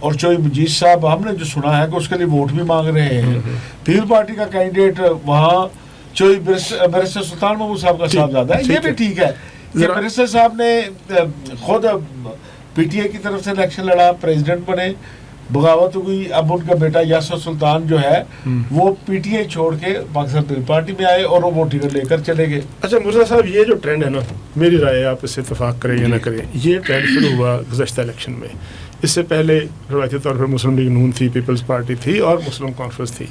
اور چوئی مجید صاحب ہم نے جو سنا ہے کہ اس کے لیے ووٹ بھی مانگ رہے ہیں. پیپل پارٹی کا کینڈیڈیٹ وہاں چوئی بیرسٹر سلطان محمود صاحب کا صاحبزادہ ہے. یہ بھی ٹھیک ہے کہ بیرسٹر صاحب نے خود پی ٹی اے کی طرف سے الیکشن لڑا, پریزیڈنٹ بنے, بغاوت ہوئی, اب ان کا بیٹا یاسر سلطان جو ہے وہ پی ٹی اے چھوڑ کے پاکستان پیپل پارٹی میں آئے اور وہ ٹکٹ لے کر چلے گئے. اچھا مرزا صاحب, یہ جو ٹرینڈ ہے نا, میری رائے ہے, آپ اس سے اتفاق کریں یا نہ کریں, یہ ٹرینڈ شروع ہوا گزشتہ الیکشن میں. اس سے پہلے روایتی طور پر مسلم لیگ نون تھی, پیپلز پارٹی تھی اور مسلم کانفرنس تھی.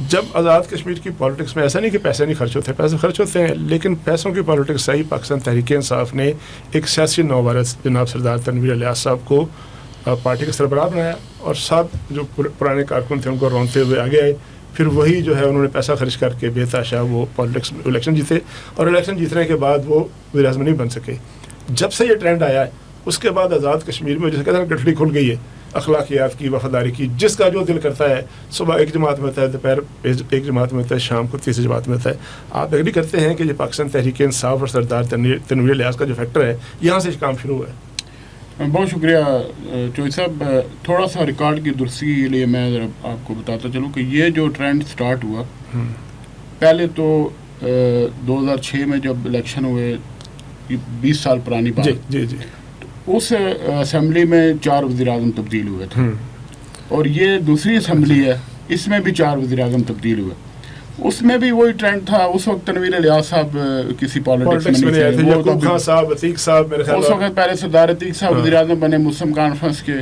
جب آزاد کشمیر کی پالیٹکس میں ایسا نہیں کہ پیسے نہیں خرچ ہوتے, پیسے خرچ ہوتے ہیں, لیکن پیسوں کی پالیٹکس سے ہی پاکستان تحریک انصاف نے ایک سیاسی نوبرس جناب سردار تنویر الیاس صاحب کو پارٹی کا سربراہ بنایا, اور سب جو پرانے کارکن تھے ان کو رونتے ہوئے آگے آئے. پھر وہی جو ہے انہوں نے پیسہ خرچ کر کے بے تحاشا وہ پالیٹکس الیکشن جیتے, اور الیکشن جیتنے کے بعد وہ وزیر اعظم نہیں بن سکے. جب سے یہ ٹرینڈ آیا ہے اس کے بعد آزاد کشمیر میں جیسے کہتے ہیں گٹھڑی کھل گئی ہے اخلاقیات کی, وفاداری کی. جس کا جو دل کرتا ہے صبح ایک جماعت میں ہوتا ہے, دوپہر ایک جماعت میں ہوتا ہے, شام کو تیسری جماعت میں ہوتا ہے. آپ ایگری کرتے ہیں کہ یہ پاکستان تحریک انصاف اور سردار تنویر الیاس کا جو فیکٹر ہے یہاں سے کام شروع ہوا ہے؟ بہت شکریہ چوئی صاحب. تھوڑا سا ریکارڈ کی درستگی کے لیے میں ذرا آپ کو بتاتا چلوں کہ یہ جو ٹرینڈ سٹارٹ ہوا, پہلے تو 2006 میں جب الیکشن ہوئے, 20 سال پرانی بات, جی جی, اس اسمبلی میں 4 وزیر اعظم تبدیل ہوئے تھے, اور یہ دوسری اسمبلی ہے, اس میں بھی 4 وزیر اعظم تبدیل ہوئے. اس میں بھی وہی ٹرینڈ تھا. اس وقت تنویر الیاس صاحب کسی پالیٹکس میں نہیں تھے, یعقوب خان صاحب, عتیق صاحب, میرے خیال اس وقت پہلے سردار عتیق صاحب وزیر اعظم بنے مسلم کانفرنس کے,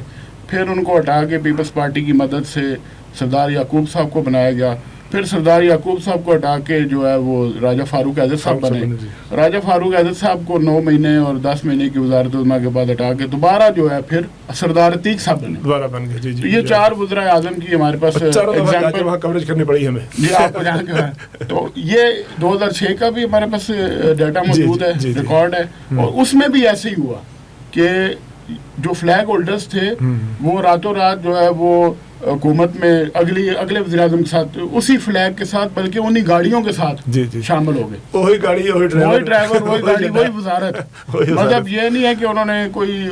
پھر ان کو ہٹا کے پیپلز پارٹی کی مدد سے سردار یعقوب صاحب کو بنایا گیا. پھر سردار یعقوب صاحب کو ہٹا کے جو ہے وہ راجہ فاروق اعظد صاحب بنے. راجہ فاروق اعظد صاحب کو 9 مہینے اور 10 مہینے کی وزارت عظمیٰ کے بعد ہٹا کے دوبارہ جو ہے پھر سردار عتیق صاحب بنے, دوبارہ بن گئے. تو یہ 4 وزراء اعظم کی ہمارے پاس ایگزامپل وہاں کوریج کرنی پڑی ہمیں. جی آپ کو جان کے تو یہ 2006 کا بھی ہمارے پاس ڈیٹا موجود ہے, ریکارڈ ہے. اور اس میں بھی ایسے ہی ہوا کہ جو فلیگ ہولڈرز تھے وہ راتوں رات جو ہے وہ حکومت میں اگلے وزیر اعظم کے ساتھ, اسی فلیگ کے ساتھ, بلکہ انہی گاڑیوں کے ساتھ شامل ہو گئے. وہی گاڑی, وہی ڈرائیور, وہی گاڑی, وہی وزارت. مطلب یہ نہیں ہے کہ انہوں نے کوئی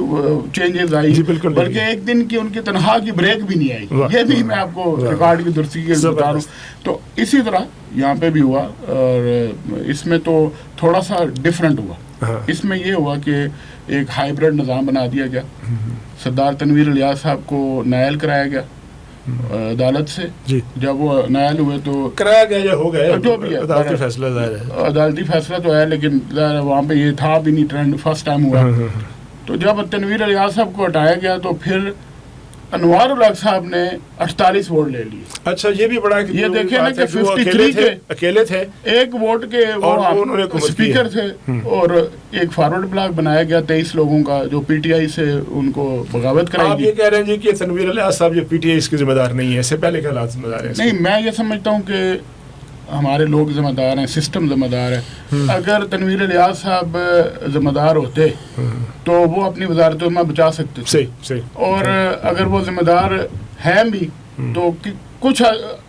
چینجز آئی, بلکہ ایک دن کی ان کی تنخواہ کی بریک بھی نہیں آئی. یہ بھی میں آپ کو ریکارڈ کی درستگی بتا رہا ہوں. تو اسی طرح یہاں پہ بھی ہوا, اور اس میں تو تھوڑا سا ڈفرینٹ ہوا. اس میں یہ ہوا کہ ایک ہائیبرڈ نظام بنا دیا گیا. سردار تنویر الیاس صاحب کو نائل کرایا گیا عدالت سے. جب وہ نائل ہوئے تو کرایا گیا یا ہو گیا, جو بھی ہے عدالتی فیصلہ ظاہر ہے, عدالتی فیصلہ تو ہے, لیکن وہاں پہ یہ تھا بھی نہیں, ٹرینڈ فرسٹ ٹائم ہوا. تو جب تنویر الیاس صاحب کو ہٹایا گیا تو پھر انوار الحق صاحب نے 48 ووٹ لے لیے. اچھا, یہ بھی بڑا, یہ دیکھیں نا کہ 53 کے اکیلے تھے, 1 ووٹ کے وہ اسپیکر تھے, اور ایک فارورڈ بلاک بنایا گیا 23 لوگوں کا جو پی ٹی آئی سے ان کو بغاوت کرائی. آپ یہ کہہ رہے ہیں جی کہ تنویر الیاس صاحب یہ پی ٹی آئی اس کے ذمہ دار نہیں ہے, اس سے پہلے کے حالات ذمہ دار ہیں؟ نہیں, میں یہ سمجھتا ہوں کہ ہمارے لوگ ذمہ دار ہیں, سسٹم ذمہ دار ہے. اگر تنویر الیاس صاحب ذمہ دار ہوتے تو وہ اپنی وزارت عظمیٰ بچا سکتے تھے. صحیح. اور اگر وہ ذمہ دار ہیں بھی تو کچھ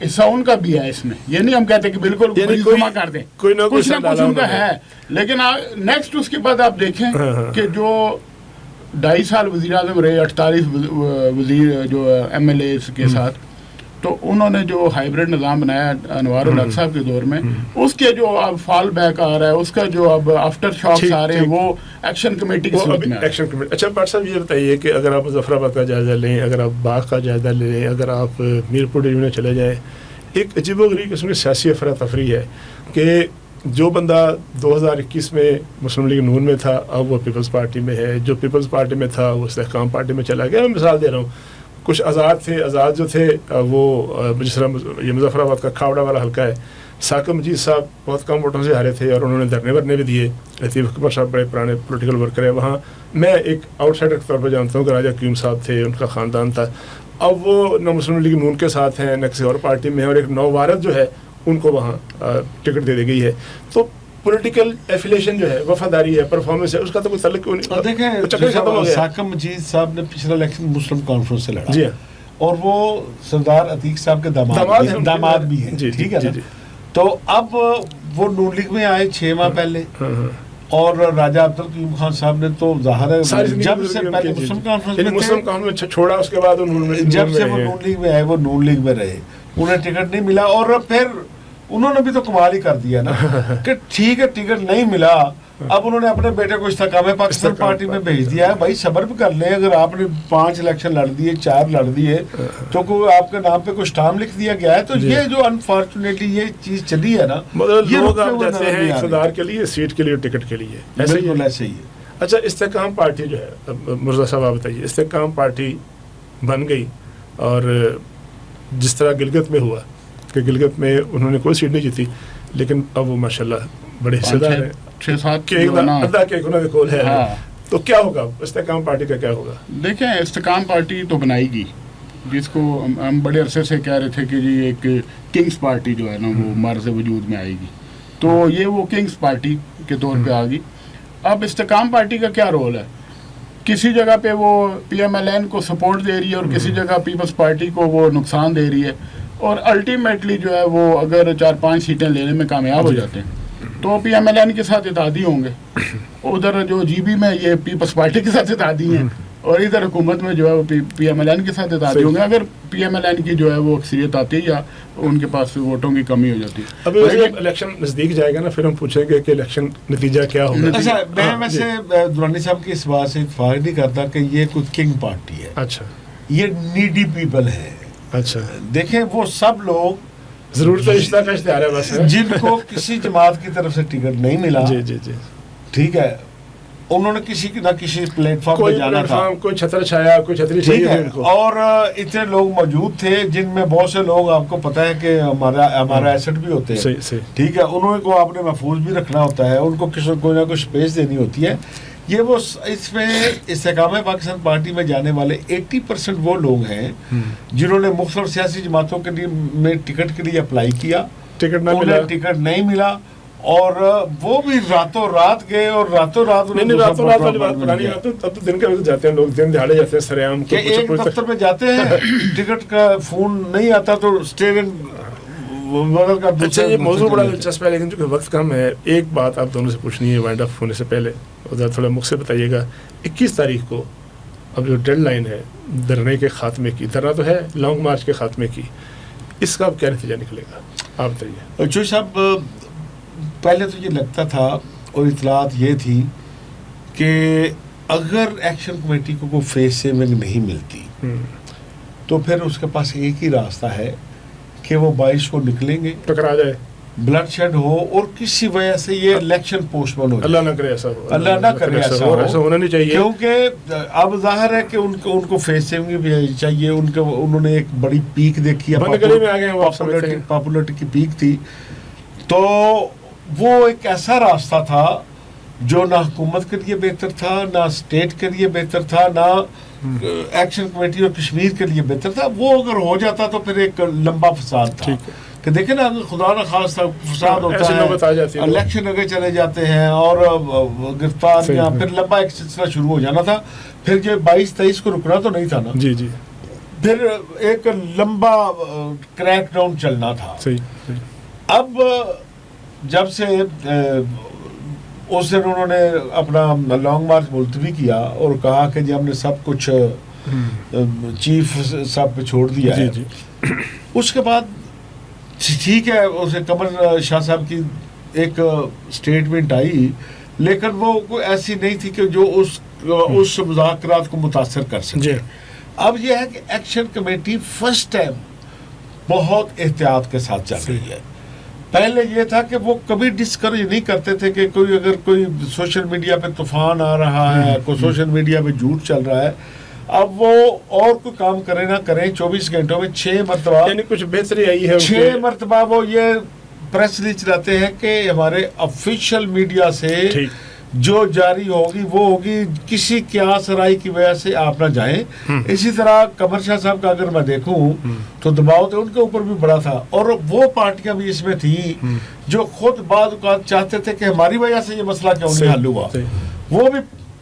حصہ ان کا بھی ہے اس میں. یہ نہیں ہم کہتے کہ بالکل جمع کر دیں, کچھ نہ کچھ ان کا ہے. لیکن نیکسٹ اس کے بعد آپ دیکھیں کہ جو 2.5 سال وزیر اعظم رہے, 48 وزیر جو ایم ایل اے کے ساتھ, تو انہوں نے جو ہائیبرڈ نظام بنایا انوار الحق صاحب کے دور میں, اس کے جو اب فال بیک آ رہا ہے, اس کا جو اب آفٹر شاکس آ رہے ہیں, وہ ایکشن کمیٹی کی صورت میں آ رہا ہے. اچھا بٹ صاحب یہ بتائیے کہ اگر آپ مظفر آباد کا جائزہ لیں, اگر آپ باغ کا جائزہ لیں, اگر آپ میرپور ڈویژن چلے جائیں, ایک عجیب و غریب قسم کی سیاسی افراتفری ہے کہ جو بندہ 2021 میں مسلم لیگ نون میں تھا اب وہ پیپلز پارٹی میں ہے, جو پیپلز پارٹی میں تھا وہ استحکام پارٹی میں چلا گیا. میں مثال دے رہا ہوں, کچھ آزاد تھے, آزاد جو تھے وہ جس طرح یہ مظفر آباد کا کھاوڑا والا حلقہ ہے, ثاقب مجید صاحب بہت کم ووٹوں سے ہارے تھے اور انہوں نے دھرنے ورنے بھی دیے. لطیف اکبر صاحب بڑے پرانے پولیٹیکل ورکر ہیں وہاں, میں ایک آؤٹ سائڈر کے طور پر جانتا ہوں کہ راجہ قیوم صاحب تھے, ان کا خاندان تھا. اب وہ نہ مسلم لیگ نون کے ساتھ ہیں نہ کسی اور پارٹی میں ہیں, اور ایک نووارد جو ہے ان کو وہاں ٹکٹ دے دی گئی ہے. تو پولیٹیکل ایفیلیشن جو ہے, وفاداری ہے, پرفارمنس ہے, اس کا تو کوئی تعلق نہیں. دیکھیں ثاقب مجید صاحب نے پچھلا الیکشن مسلم کانفرنس سے لڑا, جی, اور وہ سردار عتیق صاحب کے داماد بھی ہیں, ٹھیک ہے نا. تو اب وہ نون لیگ میں آئے 6 ماہ پہلے, اور راجہ عبدالقیوم خان صاحب نے تو ظاہر ہے جب سے پہلے مسلم کانفرنس میں چھوڑا، اس کے بعد جب سے وہ نون لیگ میں آئے وہ نون لیگ میں رہے، انہیں ٹکٹ نہیں ملا، اور پھر انہوں نے بھی تو کمال ہی کر دیا نا کہ ٹھیک ہے ٹکٹ نہیں ملا، اب انہوں نے اپنے بیٹے کو استحکام پاکستان پارٹی میں بھیج دیا ہے. بھائی صبر بھی کر لیں، اگر آپ نے 5 الیکشن لڑ دیے 4 لڑ دیے تو کوئی آپ کے نام پہ کچھ ٹام لکھ دیا گیا ہے. تو یہ جو انفارچونیٹلی یہ چیز چلی ہے نا، لوگ آپ جاتے ہیں اقتدار کے لیے، سیٹ کے لیے، ٹکٹ کے لیے، بالکل ایسے ہی ہے. اچھا استحکام پارٹی جو ہے، مرزا صاحب آپ بتائیے، استحکام پارٹی بن گئی اور جس طرح گلگت میں ہوا کہ گلگت میں انہوں نے کوئی سیٹ نہیں جیتی، لیکن اب وہ ماشاءاللہ بڑے حصے دار ہیں، 6-7 ہے. تو کیا ہوگا استحکام پارٹی کا، کیا ہوگا؟ دیکھیں استحکام پارٹی تو بنائے گی، جس کو ہم بڑے عرصے سے کہہ رہے تھے کہ جی ایک کنگز پارٹی جو ہے نا وہ مرز وجود میں آئے گی، تو یہ وہ کنگز پارٹی کے طور پہ آ گئی. اب استحکام پارٹی کا کیا رول ہے؟ کسی جگہ پہ وہ پی ایم ایل این کو سپورٹ دے رہی ہے اور کسی جگہ پیپلز پارٹی کو وہ نقصان دے رہی ہے، اور الٹیمیٹلی جو ہے وہ اگر 4-5 سیٹیں لینے میں کامیاب ہو جاتے ہیں تو پی ایم ایل این کے ساتھ اتحادی ہوں گے. ادھر جو جی بی میں یہ پیپلز پارٹی کے ساتھ اتحادی ہیں، اور ادھر حکومت میں جو ہے وہ پی ایم ایل این کے ساتھ اتحادی ہوں گے. اگر پی ایم ایل این کی جو ہے وہ اکثریت آتی ہے یا ان کے پاس ووٹوں کی کمی ہو جاتی ہے. اب الیکشن نزدیک جائے گا نا، پھر ہم پوچھیں گے کہ الیکشن نتیجہ کیا ہوگا. اچھا میں ویسے درانی صاحب کی اس بات سے اتفاق نہیں کرتا کہ یہ کوئی کنگ پارٹی ہے. اچھا یہ نیڈی پیپل ہے. اچھا دیکھیں وہ سب لوگ ضرورت رشتہ کا اشتہار ہے بس، جن کو کسی جماعت کی طرف سے ٹکٹ نہیں ملا، جی جی جی ٹھیک ہے، انہوں نے کسی نہ کسی پلیٹ فارم پہ جانا تھا، کوئی چھتر چھایا، کوئی چھتری ٹھیک ہے، اور اتنے لوگ موجود تھے جن میں بہت سے لوگ آپ کو پتہ ہے کہ ہمارا ایسٹ بھی ہوتے ہیں، ٹھیک ہے، انہوں کو آپ نے محفوظ بھی رکھنا ہوتا ہے، ان کو کوئی نہ کوئی اسپیس دینی ہوتی ہے. یہ وہ اس میں استحکام پاکستان پارٹی میں جانے والے 80% وہ لوگ ہیں جنہوں نے مختلف سیاسی جماعتوں کے لیے میں ٹکٹ کے لیے اپلائی کیا، ٹکٹ نہیں ملا، اور وہ بھی راتوں رات گئے اور راتوں رات اب تو دن کے وقت جاتے ہیں لوگ، دن دہاڑے جاتے ہیں سرعام، کہ ایک دفتر میں جاتے ہیں ٹکٹ کا فون نہیں آتا تو اچھا یہ موضوع بڑا دلچسپ ہے، لیکن چونکہ وقت کم ہے، ایک بات آپ دونوں سے پوچھنی ہے وائنڈ اپ ہونے سے پہلے، ادھر تھوڑا مخ سے بتائیے گا 21 تاریخ کو اب جو ڈیڈ لائن ہے دھرنے کے خاتمے کی، دھرنا تو ہے لانگ مارچ کے خاتمے کی، اس کا اب کیا نتیجہ نکلے گا آپ بتائیے. جو صاحب پہلے تو یہ لگتا تھا اور اطلاعات یہ تھی کہ اگر ایکشن کمیٹی کو کوئی فیس سیونگ نہیں ملتی تو پھر اس کے پاس ایک ہی راستہ ہے کہ وہ 22 کو نکلیں گے، ٹکرا جائے، بلڈ شیڈ ہو، اور کسی وجہ سے یہ الیکشن پوسٹ پون ہو، اللہ نہ کرے ایسا ہو، اللہ نہ کرے ایسا ہو، ایسا ہونا نہیں چاہیے، کیونکہ اب ظاہر ہے کہ ان کو فیس سیونگ بھی چاہیے. انہوں نے ایک بڑی پیک دیکھی ہے، پاپولرٹی کی پیک تھی، تو وہ ایک ایسا راستہ تھا جو نہ حکومت کے لیے بہتر تھا، نہ اسٹیٹ کے لیے بہتر تھا، نہ ایکشن کمیٹی اور کشمیر کے لیے بہتر تھا. وہ اگر ہو جاتا تو پھر ایک لمبا فساد تھا کہ دیکھیں نا، اگر خدا نہ خواستہ فساد ہوتا ہے، الیکشن اگر چلے جاتے ہیں اور گرفتاریاں، پھر لمبا ایک سلسلہ شروع ہو جانا تھا. پھر جو 22-23 کو رکنا تو نہیں تھا نا، جی جی، پھر ایک لمبا کریک ڈاؤن چلنا تھا. اب جب سے اس دن انہوں نے اپنا لانگ مارچ ملتوی کیا اور کہا کہ جی ہم نے سب کچھ چیف صاحب پہ چھوڑ دیا ہے، اس کے بعد ٹھیک ہے اسے قمر شاہ صاحب کی ایک اسٹیٹمنٹ آئی، لیکن وہ کوئی ایسی نہیں تھی کہ جو اس مذاکرات کو متاثر کر سکے. اب یہ ہے کہ ایکشن کمیٹی فرسٹ ٹائم بہت احتیاط کے ساتھ چل رہی ہے. پہلے یہ تھا کہ وہ کبھی ڈسکریج نہیں کرتے تھے کہ اگر کوئی سوشل میڈیا پہ طوفان آ رہا ہے، کوئی سوشل میڈیا پہ جھوٹ چل رہا ہے، اب وہ اور کوئی کام کریں نہ کریں 24 گھنٹوں میں 6 مرتبہ، یعنی کچھ بہتری آئی ہے، 6 مرتبہ وہ یہ پریس ریلیز چلاتے ہیں کہ ہمارے آفیشیل میڈیا سے جو جاری ہوگی وہ ہوگی، کسی قیاس رائے کی وجہ سے آپ نہ جائیں. اسی طرح قمر شاہ صاحب کا اگر میں دیکھوں تو دباؤ تو ان کے اوپر بھی بڑا تھا، اور وہ پارٹیاں بھی اس میں تھیں جو خود بعض اوقات چاہتے تھے کہ ہماری وجہ سے یہ مسئلہ کیوں نہیں حل ہوا. وہ بھی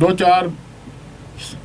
2-4